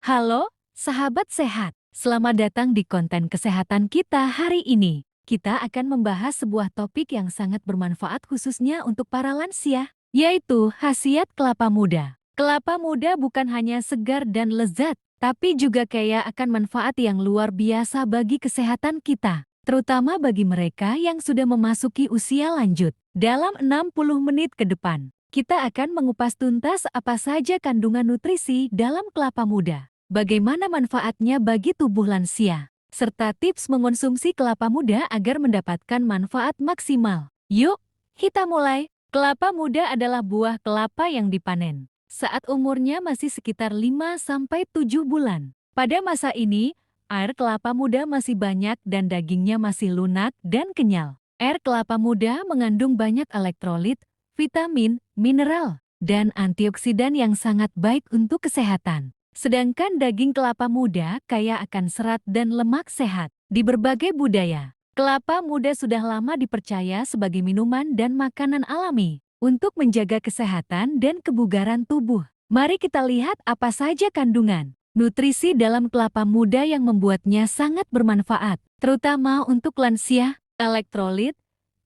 Halo, sahabat sehat. Selamat datang di konten kesehatan kita hari ini. Kita akan membahas sebuah topik yang sangat bermanfaat khususnya untuk para lansia, yaitu khasiat kelapa muda. Kelapa muda bukan hanya segar dan lezat, tapi juga kaya akan manfaat yang luar biasa bagi kesehatan kita, terutama bagi mereka yang sudah memasuki usia lanjut. Dalam 60 menit ke depan, kita akan mengupas tuntas apa saja kandungan nutrisi dalam kelapa muda, bagaimana manfaatnya bagi tubuh lansia, serta tips mengonsumsi kelapa muda agar mendapatkan manfaat maksimal. Yuk, kita mulai. Kelapa muda adalah buah kelapa yang dipanen saat umurnya masih sekitar 5-7 bulan. Pada masa ini, air kelapa muda masih banyak dan dagingnya masih lunak dan kenyal. Air kelapa muda mengandung banyak elektrolit, vitamin, mineral, dan antioksidan yang sangat baik untuk kesehatan. Sedangkan daging kelapa muda kaya akan serat dan lemak sehat. Di berbagai budaya, kelapa muda sudah lama dipercaya sebagai minuman dan makanan alami untuk menjaga kesehatan dan kebugaran tubuh. Mari kita lihat apa saja kandungan nutrisi dalam kelapa muda yang membuatnya sangat bermanfaat, terutama untuk lansia. Elektrolit,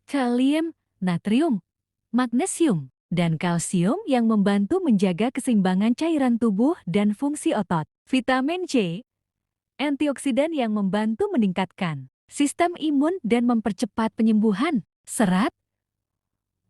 kalium, natrium, magnesium, dan kalsium yang membantu menjaga keseimbangan cairan tubuh dan fungsi otot. Vitamin C, antioksidan yang membantu meningkatkan sistem imun dan mempercepat penyembuhan. Serat,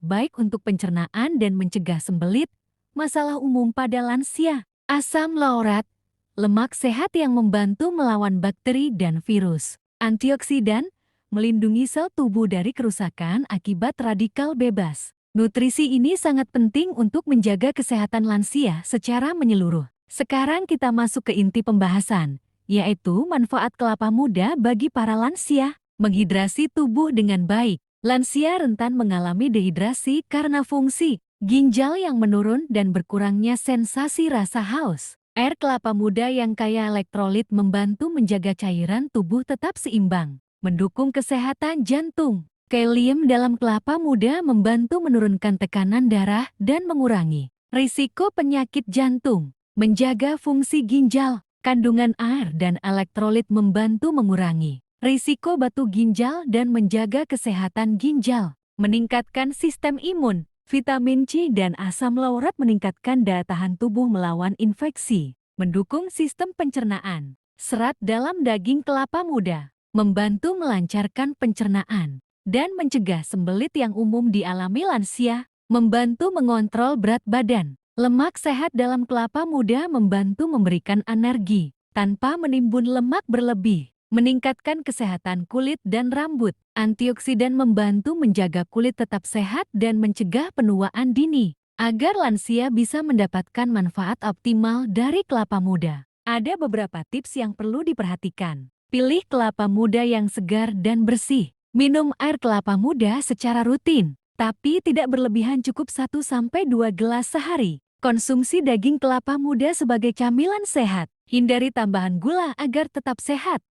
baik untuk pencernaan dan mencegah sembelit, masalah umum pada lansia. Asam laurat, lemak sehat yang membantu melawan bakteri dan virus. Antioksidan, melindungi sel tubuh dari kerusakan akibat radikal bebas. Nutrisi ini sangat penting untuk menjaga kesehatan lansia secara menyeluruh. Sekarang kita masuk ke inti pembahasan, yaitu manfaat kelapa muda bagi para lansia. Menghidrasi tubuh dengan baik. Lansia rentan mengalami dehidrasi karena fungsi ginjal yang menurun dan berkurangnya sensasi rasa haus. Air kelapa muda yang kaya elektrolit membantu menjaga cairan tubuh tetap seimbang, mendukung kesehatan jantung. Kalium dalam kelapa muda membantu menurunkan tekanan darah dan mengurangi risiko penyakit jantung. Menjaga fungsi ginjal, kandungan air dan elektrolit membantu mengurangi risiko batu ginjal dan menjaga kesehatan ginjal. Meningkatkan sistem imun, vitamin C dan asam laurat meningkatkan daya tahan tubuh melawan infeksi. Mendukung sistem pencernaan. Serat dalam daging kelapa muda membantu melancarkan pencernaan dan mencegah sembelit yang umum dialami lansia, membantu mengontrol berat badan. Lemak sehat dalam kelapa muda membantu memberikan energi tanpa menimbun lemak berlebih, meningkatkan kesehatan kulit dan rambut. Antioksidan membantu menjaga kulit tetap sehat dan mencegah penuaan dini, agar lansia bisa mendapatkan manfaat optimal dari kelapa muda. Ada beberapa tips yang perlu diperhatikan. Pilih kelapa muda yang segar dan bersih. Minum air kelapa muda secara rutin, tapi tidak berlebihan, cukup 1-2 gelas sehari. Konsumsi daging kelapa muda sebagai camilan sehat. Hindari tambahan gula agar tetap sehat.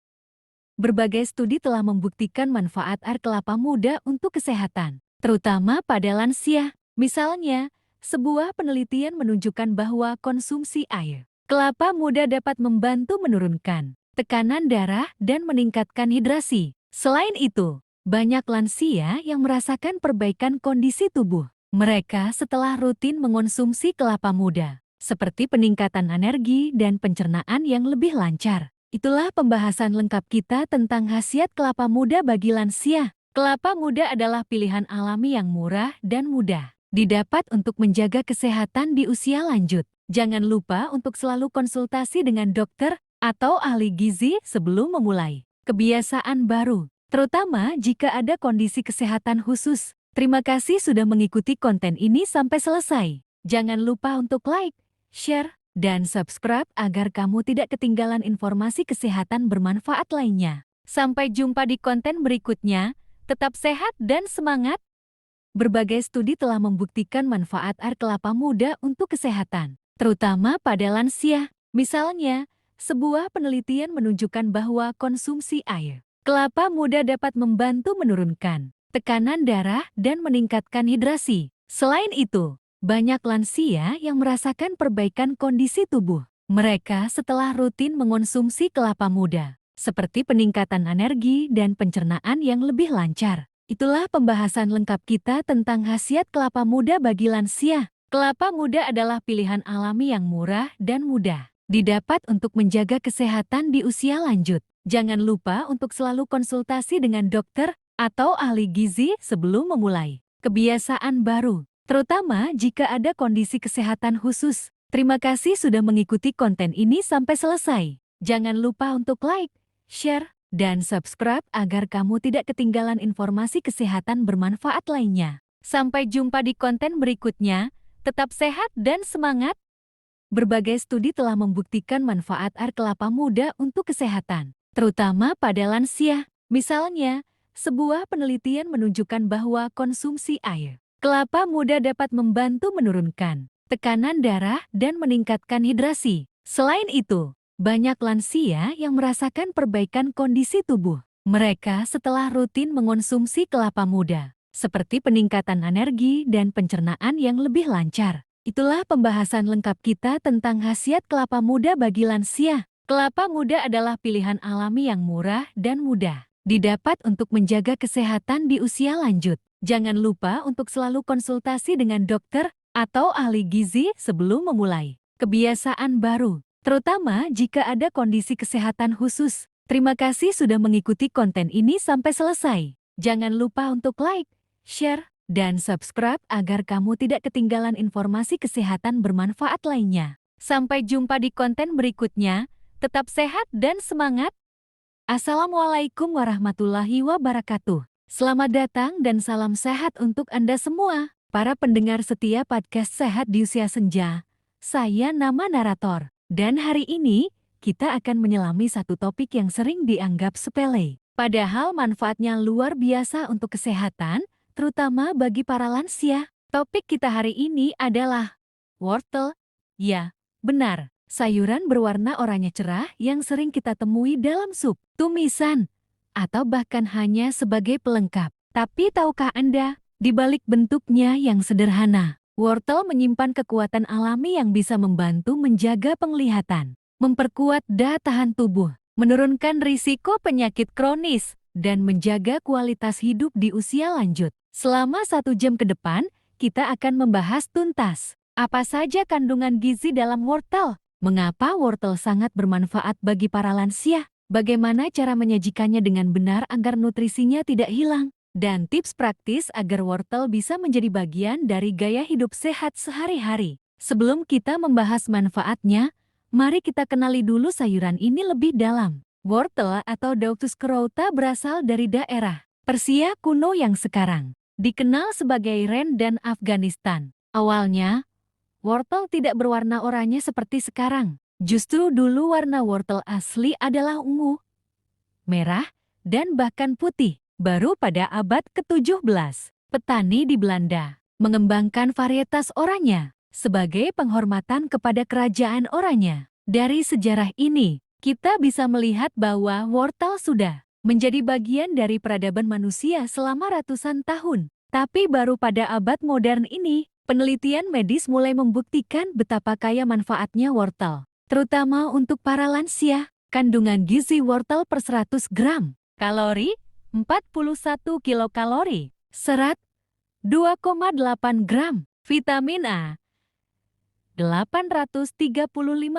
Berbagai studi telah membuktikan manfaat air kelapa muda untuk kesehatan, terutama pada lansia. Misalnya, sebuah penelitian menunjukkan bahwa konsumsi air kelapa muda dapat membantu menurunkan tekanan darah dan meningkatkan hidrasi. Selain itu, banyak lansia yang merasakan perbaikan kondisi tubuh mereka setelah rutin mengonsumsi kelapa muda, seperti peningkatan energi dan pencernaan yang lebih lancar. Itulah pembahasan lengkap kita tentang khasiat kelapa muda bagi lansia. Kelapa muda adalah pilihan alami yang murah dan mudah didapat untuk menjaga kesehatan di usia lanjut. Jangan lupa untuk selalu konsultasi dengan dokter atau ahli gizi sebelum memulai kebiasaan baru, terutama jika ada kondisi kesehatan khusus. Terima kasih sudah mengikuti konten ini sampai selesai. Jangan lupa untuk like, share, dan subscribe agar kamu tidak ketinggalan informasi kesehatan bermanfaat lainnya. Sampai jumpa di konten berikutnya. Tetap sehat dan semangat. Berbagai studi telah membuktikan manfaat air kelapa muda untuk kesehatan, terutama pada lansia. Misalnya, sebuah penelitian menunjukkan bahwa konsumsi air kelapa muda dapat membantu menurunkan tekanan darah dan meningkatkan hidrasi. Selain itu, banyak lansia yang merasakan perbaikan kondisi tubuh mereka setelah rutin mengonsumsi kelapa muda, seperti peningkatan energi dan pencernaan yang lebih lancar. Itulah pembahasan lengkap kita tentang khasiat kelapa muda bagi lansia. Kelapa muda adalah pilihan alami yang murah dan mudah didapat untuk menjaga kesehatan di usia lanjut. Jangan lupa untuk selalu konsultasi dengan dokter atau ahli gizi sebelum memulai kebiasaan baru, terutama jika ada kondisi kesehatan khusus. Terima kasih sudah mengikuti konten ini sampai selesai. Jangan lupa untuk like, share, dan subscribe agar kamu tidak ketinggalan informasi kesehatan bermanfaat lainnya. Sampai jumpa di konten berikutnya. Tetap sehat dan semangat. Berbagai studi telah membuktikan manfaat air kelapa muda untuk kesehatan, terutama pada lansia. Misalnya, sebuah penelitian menunjukkan bahwa konsumsi air kelapa muda dapat membantu menurunkan tekanan darah dan meningkatkan hidrasi. Selain itu, banyak lansia yang merasakan perbaikan kondisi tubuh mereka setelah rutin mengonsumsi kelapa muda, seperti peningkatan energi dan pencernaan yang lebih lancar. Itulah pembahasan lengkap kita tentang khasiat kelapa muda bagi lansia. Kelapa muda adalah pilihan alami yang murah dan mudah didapat untuk menjaga kesehatan di usia lanjut. Jangan lupa untuk selalu konsultasi dengan dokter atau ahli gizi sebelum memulai kebiasaan baru, terutama jika ada kondisi kesehatan khusus. Terima kasih sudah mengikuti konten ini sampai selesai. Jangan lupa untuk like, share, dan subscribe agar kamu tidak ketinggalan informasi kesehatan bermanfaat lainnya. Sampai jumpa di konten berikutnya. Tetap sehat dan semangat. Assalamualaikum warahmatullahi wabarakatuh. Selamat datang dan salam sehat untuk Anda semua, para pendengar setia podcast Sehat di Usia Senja. Saya nama narator, dan hari ini kita akan menyelami satu topik yang sering dianggap sepele. Padahal manfaatnya luar biasa untuk kesehatan, terutama bagi para lansia. Topik kita hari ini adalah wortel. Ya, benar, sayuran berwarna oranye cerah yang sering kita temui dalam sup, tumisan, atau bahkan hanya sebagai pelengkap. Tapi tahukah Anda, di balik bentuknya yang sederhana, wortel menyimpan kekuatan alami yang bisa membantu menjaga penglihatan, memperkuat daya tahan tubuh, menurunkan risiko penyakit kronis, dan menjaga kualitas hidup di usia lanjut. Selama 1 jam ke depan, kita akan membahas tuntas apa saja kandungan gizi dalam wortel, mengapa wortel sangat bermanfaat bagi para lansia, bagaimana cara menyajikannya dengan benar agar nutrisinya tidak hilang, dan tips praktis agar wortel bisa menjadi bagian dari gaya hidup sehat sehari-hari. Sebelum kita membahas manfaatnya, mari kita kenali dulu sayuran ini lebih dalam. Wortel atau Daucus carota berasal dari daerah Persia kuno yang sekarang dikenal sebagai Iran dan Afghanistan. Awalnya, wortel tidak berwarna oranye seperti sekarang. Justru dulu warna wortel asli adalah ungu, merah, dan bahkan putih. Baru pada abad ke-17, petani di Belanda mengembangkan varietas oranye sebagai penghormatan kepada kerajaan Oranye. Dari sejarah ini, kita bisa melihat bahwa wortel sudah menjadi bagian dari peradaban manusia selama ratusan tahun. Tapi baru pada abad modern ini, penelitian medis mulai membuktikan betapa kaya manfaatnya wortel, terutama untuk para lansia. Kandungan gizi wortel per 100 gram, kalori 41 kilokalori, serat 2,8 gram, vitamin A 835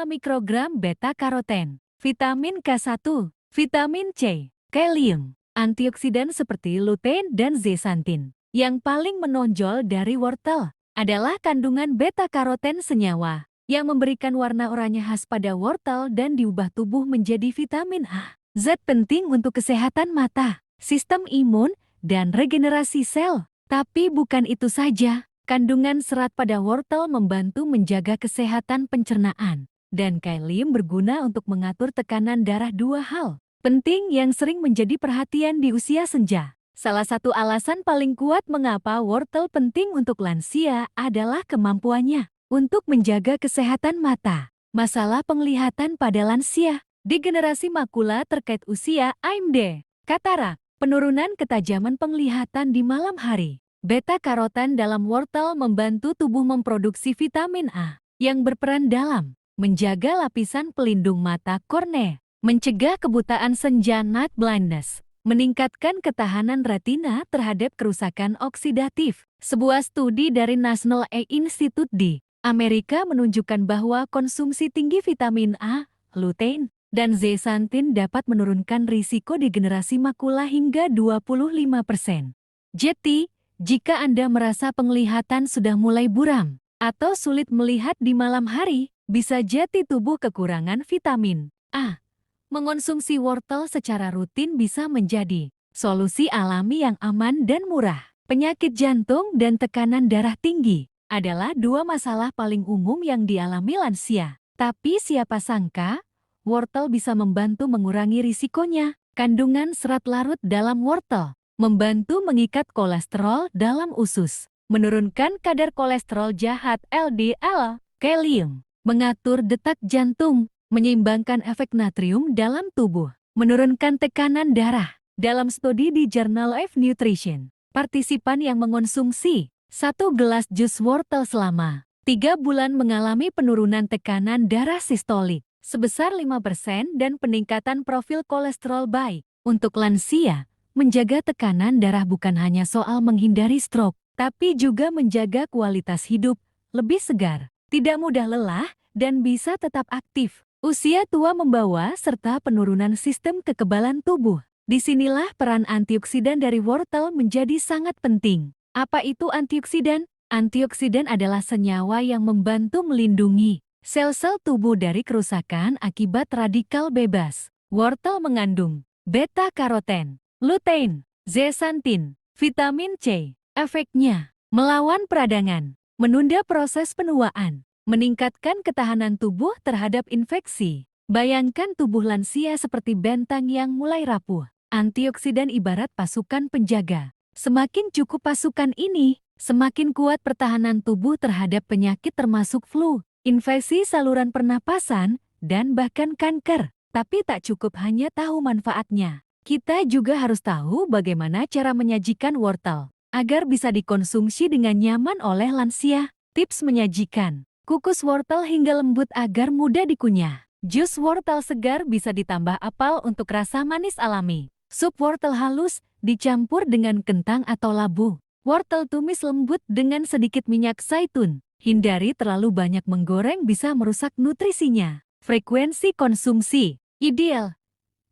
mikrogram beta-karoten, vitamin K1, vitamin C, kalium, antioksidan seperti lutein dan zeaxanthin. Yang paling menonjol dari wortel adalah kandungan beta-karoten senyawa yang memberikan warna oranye khas pada wortel dan diubah tubuh menjadi vitamin A. Zat penting untuk kesehatan mata, sistem imun, dan regenerasi sel. Tapi bukan itu saja, kandungan serat pada wortel membantu menjaga kesehatan pencernaan, dan kalium berguna untuk mengatur tekanan darah, 2 hal penting yang sering menjadi perhatian di usia senja. Salah satu alasan paling kuat mengapa wortel penting untuk lansia adalah kemampuannya untuk menjaga kesehatan mata. Masalah penglihatan pada lansia, degenerasi makula terkait usia AMD, katarak, penurunan ketajaman penglihatan di malam hari. Beta-karoten dalam wortel membantu tubuh memproduksi vitamin A yang berperan dalam menjaga lapisan pelindung mata kornea, mencegah kebutaan senja night blindness, meningkatkan ketahanan retina terhadap kerusakan oksidatif. Sebuah studi dari National Eye Institute di Amerika menunjukkan bahwa konsumsi tinggi vitamin A, lutein, dan zeaxanthin dapat menurunkan risiko degenerasi makula hingga 25%. Jadi, jika Anda merasa penglihatan sudah mulai buram atau sulit melihat di malam hari, bisa jadi tubuh kekurangan vitamin A. Mengonsumsi wortel secara rutin bisa menjadi solusi alami yang aman dan murah. Penyakit jantung dan tekanan darah tinggi adalah dua masalah paling umum yang dialami lansia. Tapi siapa sangka, wortel bisa membantu mengurangi risikonya. Kandungan serat larut dalam wortel membantu mengikat kolesterol dalam usus, menurunkan kadar kolesterol jahat LDL, kalium, mengatur detak jantung, menyeimbangkan efek natrium dalam tubuh, menurunkan tekanan darah. Dalam studi di Journal of Nutrition, partisipan yang mengonsumsi 1 gelas jus wortel selama 3 bulan mengalami penurunan tekanan darah sistolik sebesar 5% dan peningkatan profil kolesterol baik. Untuk lansia, menjaga tekanan darah bukan hanya soal menghindari stroke, tapi juga menjaga kualitas hidup lebih segar, tidak mudah lelah, dan bisa tetap aktif. Usia tua membawa serta penurunan sistem kekebalan tubuh. Disinilah peran antioksidan dari wortel menjadi sangat penting. Apa itu antioksidan? Antioksidan adalah senyawa yang membantu melindungi sel-sel tubuh dari kerusakan akibat radikal bebas. Wortel mengandung beta-karoten, lutein, zeaxanthin, vitamin C. Efeknya, melawan peradangan, menunda proses penuaan, meningkatkan ketahanan tubuh terhadap infeksi. Bayangkan tubuh lansia seperti bentang yang mulai rapuh. Antioksidan ibarat pasukan penjaga. Semakin cukup pasukan ini, semakin kuat pertahanan tubuh terhadap penyakit termasuk flu, infeksi saluran pernapasan, dan bahkan kanker. Tapi tak cukup hanya tahu manfaatnya. Kita juga harus tahu bagaimana cara menyajikan wortel agar bisa dikonsumsi dengan nyaman oleh lansia. Tips menyajikan: kukus wortel hingga lembut agar mudah dikunyah. Jus wortel segar bisa ditambah apel untuk rasa manis alami. Sup wortel halus dicampur dengan kentang atau labu. Wortel tumis lembut dengan sedikit minyak zaitun. Hindari terlalu banyak menggoreng bisa merusak nutrisinya. Frekuensi konsumsi ideal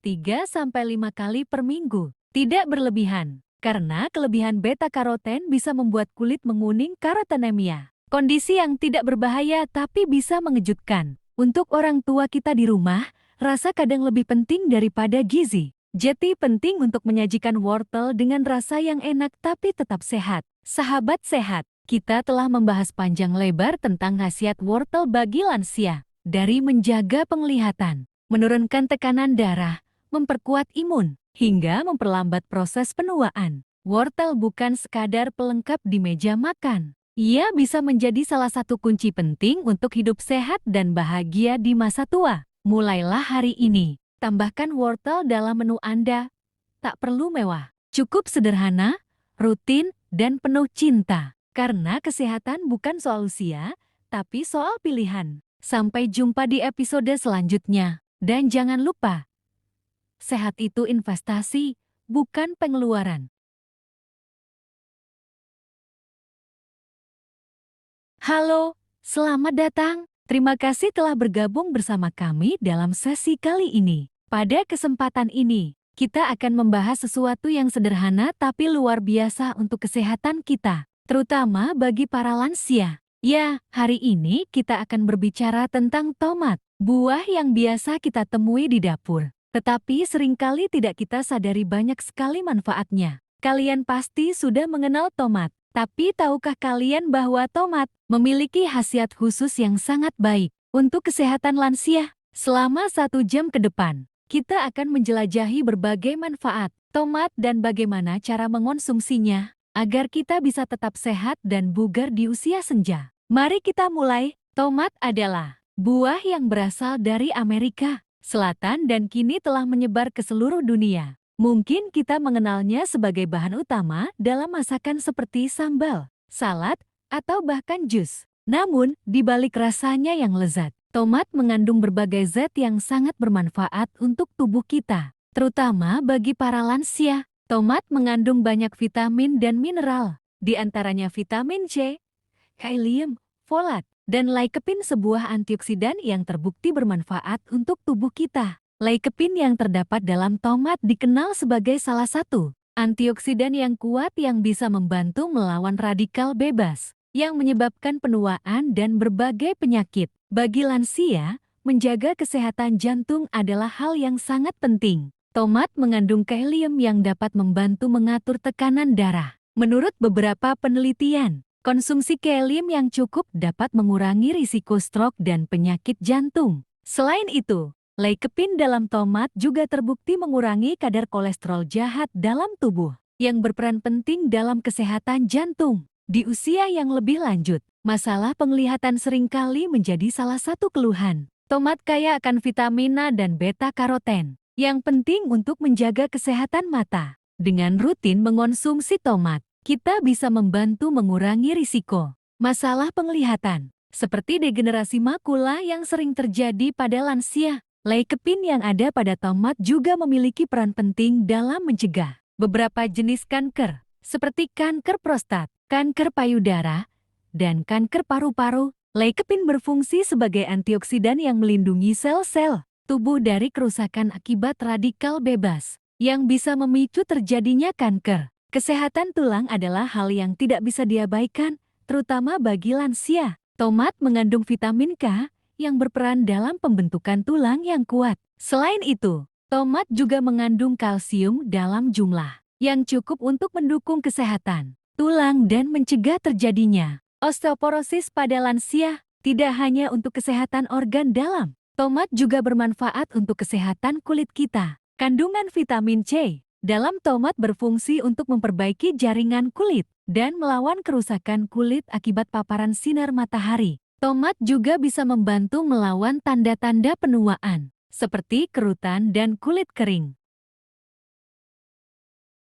3-5 kali per minggu. Tidak berlebihan, karena kelebihan beta-karoten bisa membuat kulit menguning karotenemia. Kondisi yang tidak berbahaya tapi bisa mengejutkan. Untuk orang tua kita di rumah, rasa kadang lebih penting daripada gizi. Jadi penting untuk menyajikan wortel dengan rasa yang enak tapi tetap sehat. Sahabat sehat, kita telah membahas panjang lebar tentang khasiat wortel bagi lansia. Dari menjaga penglihatan, menurunkan tekanan darah, memperkuat imun, hingga memperlambat proses penuaan. Wortel bukan sekadar pelengkap di meja makan. Ia bisa menjadi salah satu kunci penting untuk hidup sehat dan bahagia di masa tua. Mulailah hari ini. Tambahkan wortel dalam menu Anda. Tak perlu mewah. Cukup sederhana, rutin, dan penuh cinta. Karena kesehatan bukan soal usia, tapi soal pilihan. Sampai jumpa di episode selanjutnya. Dan jangan lupa, sehat itu investasi, bukan pengeluaran. Halo, selamat datang. Terima kasih telah bergabung bersama kami dalam sesi kali ini. Pada kesempatan ini, kita akan membahas sesuatu yang sederhana tapi luar biasa untuk kesehatan kita, terutama bagi para lansia. Ya, hari ini kita akan berbicara tentang tomat, buah yang biasa kita temui di dapur. Tetapi seringkali tidak kita sadari banyak sekali manfaatnya. Kalian pasti sudah mengenal tomat. Tapi tahukah kalian bahwa tomat memiliki khasiat khusus yang sangat baik untuk kesehatan lansia? Selama 1 jam ke depan, kita akan menjelajahi berbagai manfaat tomat dan bagaimana cara mengonsumsinya agar kita bisa tetap sehat dan bugar di usia senja. Mari kita mulai. Tomat adalah buah yang berasal dari Amerika Selatan dan kini telah menyebar ke seluruh dunia. Mungkin kita mengenalnya sebagai bahan utama dalam masakan seperti sambal, salad, atau bahkan jus. Namun, di balik rasanya yang lezat, Tomat mengandung berbagai zat yang sangat bermanfaat untuk tubuh kita, terutama bagi para lansia. Tomat mengandung banyak vitamin dan mineral, di antaranya vitamin C, kalium, folat, dan lycopene, sebuah antioksidan yang terbukti bermanfaat untuk tubuh kita. Lycopene yang terdapat dalam tomat dikenal sebagai salah satu antioksidan yang kuat yang bisa membantu melawan radikal bebas yang menyebabkan penuaan dan berbagai penyakit. Bagi lansia, menjaga kesehatan jantung adalah hal yang sangat penting. Tomat mengandung kalium yang dapat membantu mengatur tekanan darah. Menurut beberapa penelitian, konsumsi kalium yang cukup dapat mengurangi risiko stroke dan penyakit jantung. Selain itu, lycopene dalam tomat juga terbukti mengurangi kadar kolesterol jahat dalam tubuh, yang berperan penting dalam kesehatan jantung. Di usia yang lebih lanjut, masalah penglihatan seringkali menjadi salah satu keluhan. Tomat kaya akan vitamin A dan beta-karoten, yang penting untuk menjaga kesehatan mata. Dengan rutin mengonsumsi tomat, kita bisa membantu mengurangi risiko masalah penglihatan, seperti degenerasi makula yang sering terjadi pada lansia. Lycopene yang ada pada tomat juga memiliki peran penting dalam mencegah beberapa jenis kanker, seperti kanker prostat, kanker payudara, dan kanker paru-paru. Lycopene berfungsi sebagai antioksidan yang melindungi sel-sel tubuh dari kerusakan akibat radikal bebas yang bisa memicu terjadinya kanker. Kesehatan tulang adalah hal yang tidak bisa diabaikan, terutama bagi lansia. Tomat mengandung vitamin K yang berperan dalam pembentukan tulang yang kuat. Selain itu, tomat juga mengandung kalsium dalam jumlah yang cukup untuk mendukung kesehatan tulang dan mencegah terjadinya osteoporosis pada lansia. Tidak hanya untuk kesehatan organ dalam, tomat juga bermanfaat untuk kesehatan kulit kita. Kandungan vitamin C dalam tomat berfungsi untuk memperbaiki jaringan kulit dan melawan kerusakan kulit akibat paparan sinar matahari. Tomat juga bisa membantu melawan tanda-tanda penuaan, seperti kerutan dan kulit kering.